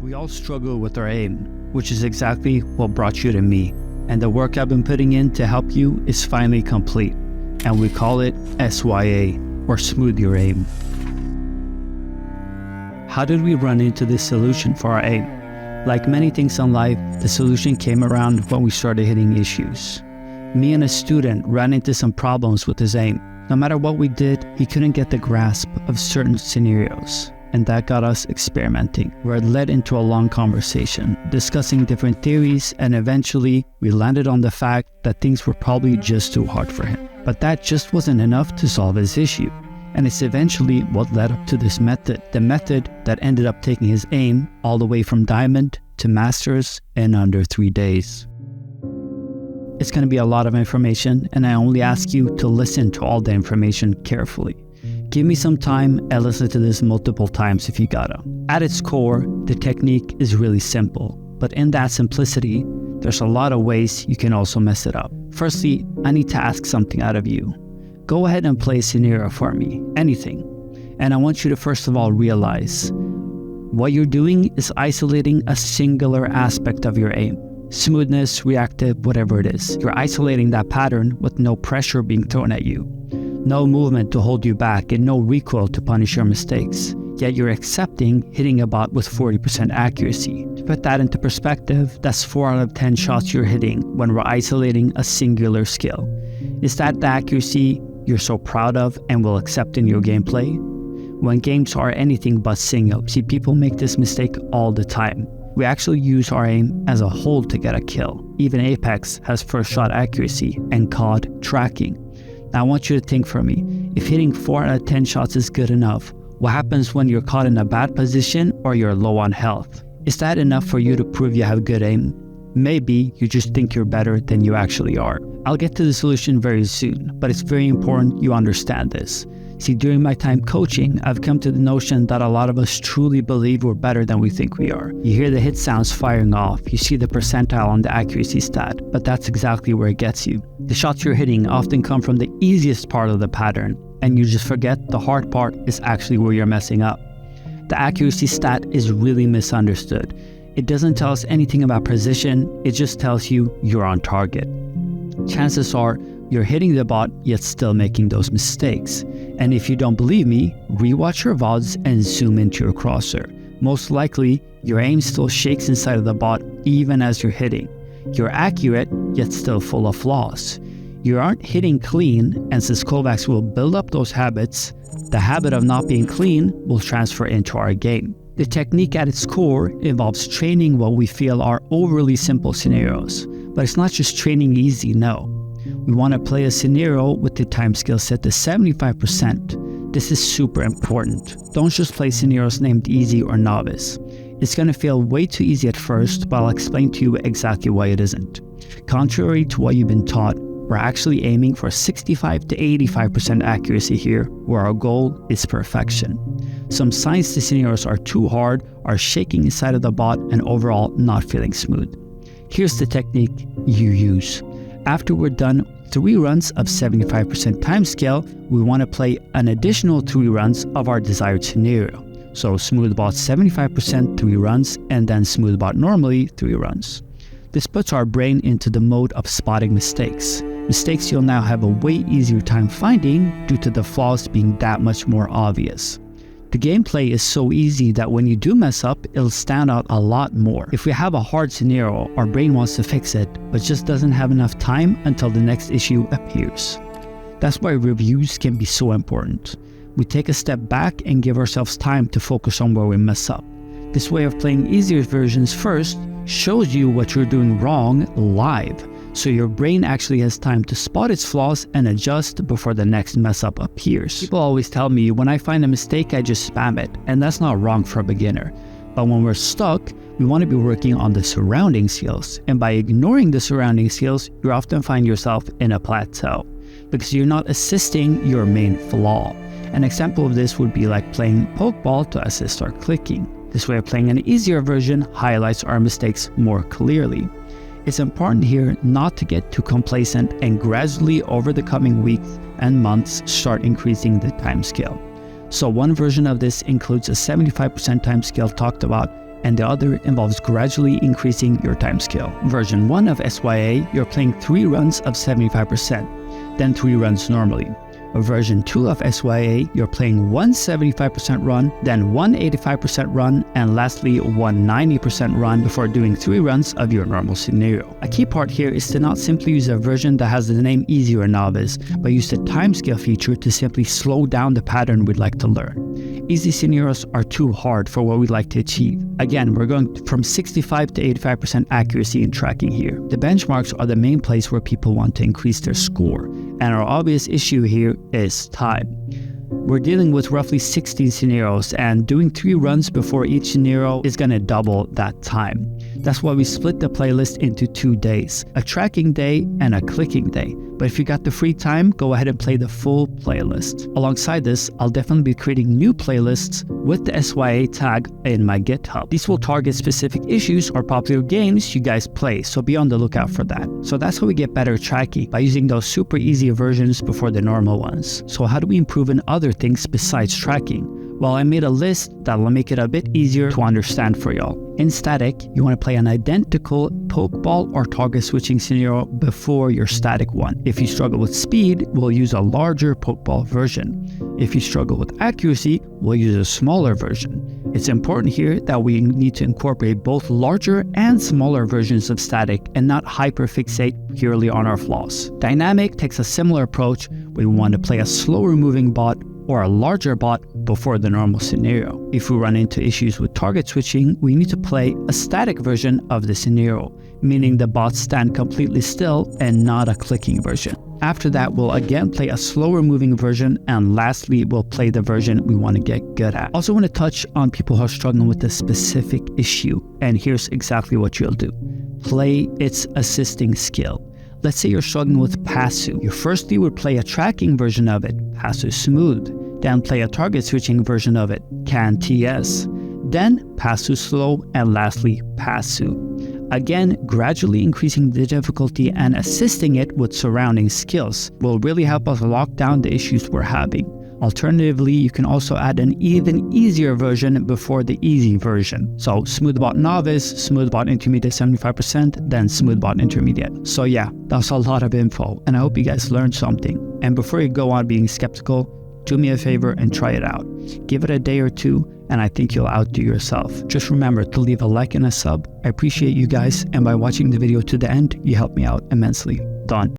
We all struggle with our aim, which is exactly what brought you to me. And the work I've been putting in to help you is finally complete. And we call it SYA, or Smooth Your Aim. How did we run into this solution for our aim? Like many things in life, the solution came around when we started hitting issues. Me and a student ran into some problems with his aim. No matter what we did, he couldn't get the grasp of certain scenarios. And that got us experimenting, where it led into a long conversation, discussing different theories, and eventually we landed on the fact that things were probably just too hard for him. But that just wasn't enough to solve his issue. And it's eventually what led up to this method, the method that ended up taking his aim all the way from Diamond to Masters in under 3 days. It's going to be a lot of information, and I only ask you to listen to all the information carefully. Give me some time and listen to this multiple times if you gotta. At its core, the technique is really simple, but in that simplicity, there's a lot of ways you can also mess it up. Firstly, I need to ask something out of you. Go ahead and play a scenario for me, anything. And I want you to first of all realize what you're doing is isolating a singular aspect of your aim. Smoothness, reactive, whatever it is. You're isolating that pattern with no pressure being thrown at you. No movement to hold you back and no recoil to punish your mistakes. Yet you're accepting hitting a bot with 40% accuracy. To put that into perspective, that's 4 out of 10 shots you're hitting when we're isolating a singular skill. Is that the accuracy you're so proud of and will accept in your gameplay? When games are anything but single, see, people make this mistake all the time. We actually use our aim as a whole to get a kill. Even Apex has first shot accuracy and COD tracking. Now I want you to think for me, if hitting 4 out of 10 shots is good enough, what happens when you're caught in a bad position or you're low on health? Is that enough for you to prove you have good aim? Maybe you just think you're better than you actually are. I'll get to the solution very soon, but it's very important you understand this. See, during my time coaching, I've come to the notion that a lot of us truly believe we're better than we think we are. You hear the hit sounds firing off, you see the percentile on the accuracy stat, but that's exactly where it gets you. The shots you're hitting often come from the easiest part of the pattern, and you just forget the hard part is actually where you're messing up. The accuracy stat is really misunderstood. It doesn't tell us anything about precision, it just tells you you're on target. Chances are, you're hitting the bot yet still making those mistakes. And if you don't believe me, rewatch your VODs and zoom into your crosshair. Most likely, your aim still shakes inside of the bot even as you're hitting. You're accurate, yet still full of flaws. You aren't hitting clean, and since KovaaKs will build up those habits, the habit of not being clean will transfer into our game. The technique at its core involves training what we feel are overly simple scenarios. But it's not just training easy, no. We want to play a scenario with the time skill set to 75%. This is super important. Don't just play scenarios named easy or novice. It's going to feel way too easy at first, but I'll explain to you exactly why it isn't. Contrary to what you've been taught, we're actually aiming for 65 to 85% accuracy here, where our goal is perfection. Some signs the scenarios are too hard, are shaking inside of the bot, and overall not feeling smooth. Here's the technique you use. After we're done 3 runs of 75% timescale, we want to play an additional 3 runs of our desired scenario. So smooth bot 75% 3 runs, and then smooth bot normally 3 runs. This puts our brain into the mode of spotting mistakes. Mistakes you'll now have a way easier time finding due to the flaws being that much more obvious. The gameplay is so easy that when you do mess up, it'll stand out a lot more. If we have a hard scenario, our brain wants to fix it, but just doesn't have enough time until the next issue appears. That's why reviews can be so important. We take a step back and give ourselves time to focus on where we mess up. This way of playing easier versions first shows you what you're doing wrong live, so your brain actually has time to spot its flaws and adjust before the next mess up appears. People always tell me when I find a mistake, I just spam it, and that's not wrong for a beginner. But when we're stuck, we want to be working on the surrounding skills, and by ignoring the surrounding skills, you often find yourself in a plateau because you're not assisting your main flaw. An example of this would be like playing pokeball to assist our clicking. This way of playing an easier version highlights our mistakes more clearly. It's important here not to get too complacent and gradually over the coming weeks and months start increasing the time scale. So one version of this includes a 75% time scale talked about and the other involves gradually increasing your time scale. Version 1 of SYA, you're playing 3 runs of 75%, then 3 runs normally. Version 2 of SYA, you're playing 1 75% run, then 1 85% run, and lastly 1 90% run before doing 3 runs of your normal scenario. A key part here is to not simply use a version that has the name Easy or Novice, but use the timescale feature to simply slow down the pattern we'd like to learn. Easy scenarios are too hard for what we'd like to achieve. Again, we're going from 65 to 85% accuracy in tracking here. The benchmarks are the main place where people want to increase their score, and our obvious issue here is time. We're dealing with roughly 16 scenarios, and doing 3 runs before each scenario is going to double that time. That's why we split the playlist into 2 days, a tracking day and a clicking day. But if you got the free time, go ahead and play the full playlist. Alongside this, I'll definitely be creating new playlists with the SYA tag in my GitHub. These will target specific issues or popular games you guys play, so be on the lookout for that. So that's how we get better tracking, by using those super easy versions before the normal ones. So how do we improve in other things besides tracking? Well, I made a list that will make it a bit easier to understand for y'all. In static, you want to play an identical pokeball or target switching scenario before your static one. If you struggle with speed, we'll use a larger pokeball version. If you struggle with accuracy, we'll use a smaller version. It's important here that we need to incorporate both larger and smaller versions of static and not hyperfixate purely on our flaws. Dynamic takes a similar approach. We want to play a slower moving bot or a larger bot before the normal scenario. If we run into issues with target switching, we need to play a static version of the scenario, meaning the bots stand completely still and not a clicking version. After that, we'll again play a slower moving version, and lastly, we'll play the version we want to get good at. Also want to touch on people who are struggling with a specific issue, and here's exactly what you'll do. Play its assisting skill. Let's say you're struggling with Pasu. You firstly would play a tracking version of it, Pasu Smooth, then play a target switching version of it, Can TS, then Pasu Slow, and lastly Pasu. Again, gradually increasing the difficulty and assisting it with surrounding skills will really help us lock down the issues we're having. Alternatively, you can also add an even easier version before the easy version. So Smoothbot Novice, Smoothbot Intermediate 75%, then Smoothbot Intermediate. So yeah, that's a lot of info, and I hope you guys learned something. And before you go on being skeptical, do me a favor and try it out. Give it a day or 2, and I think you'll outdo yourself. Just remember to leave a like and a sub. I appreciate you guys, and by watching the video to the end, you help me out immensely. Done.